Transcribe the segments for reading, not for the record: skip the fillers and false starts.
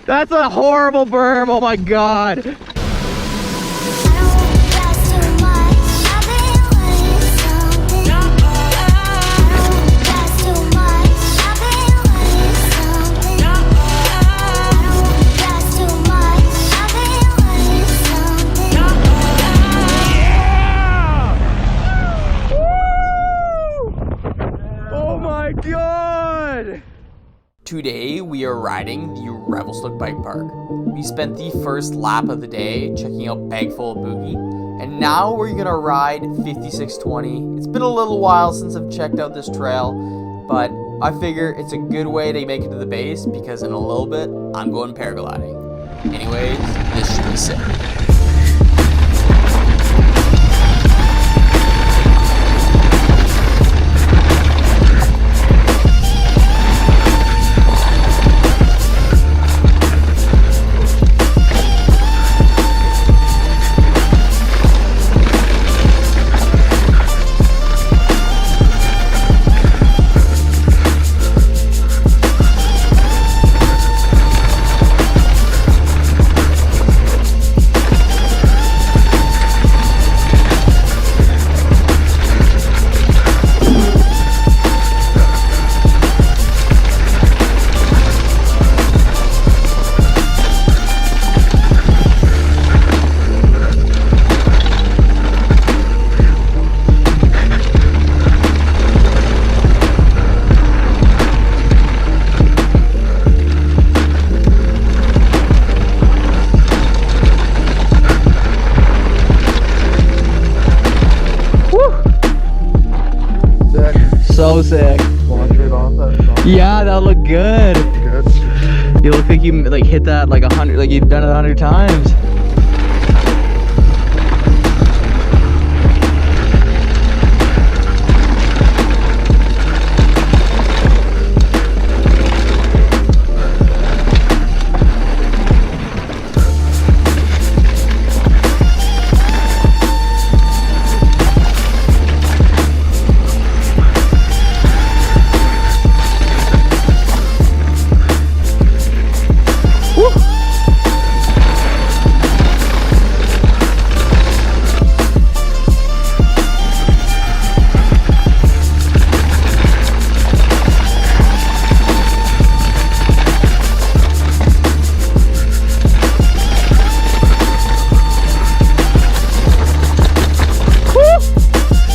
That's a horrible berm. Oh my god. God! Today we are riding the Revelstoke Bike Park. We spent the first lap of the day checking out Bagful of Boogie, and now we're gonna ride 5620. It's been a little while since I've checked out this trail, but I figure it's a good way to make it to the base because in a little bit I'm going paragliding. Anyways, this should be sick. So sick. Launch right off that. Yeah, that looked good. Good. You look like you hit that like 100, like you've done it 100 times.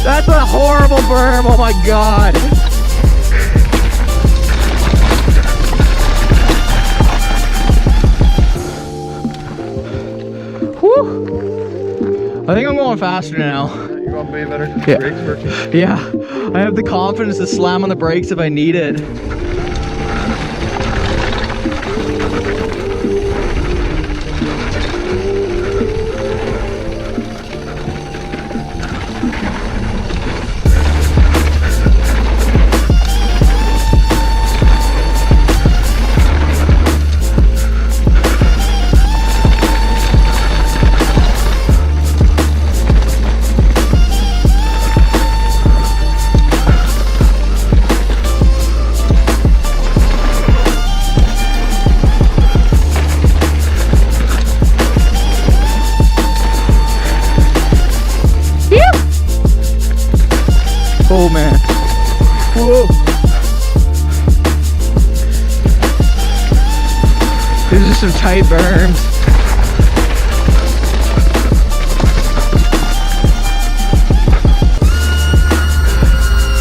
That's a horrible berm, oh my god. Whew. I think I'm going faster now. You're going way better. Yeah. Brakes working. Yeah, I have the confidence to slam on the brakes if I need it. Oh man. Whoa. These are some tight berms.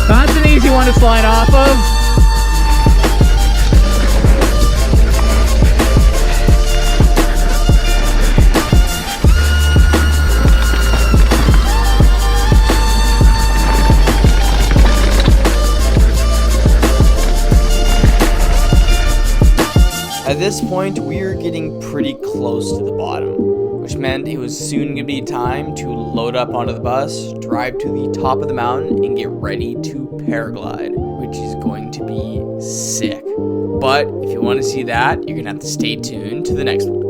That's an easy one to slide off of. At this point, we were getting pretty close to the bottom, which meant it was soon going to be time to load up onto the bus, drive to the top of the mountain, and get ready to paraglide, which is going to be sick. But if you want to see that, you're going to have to stay tuned to the next one.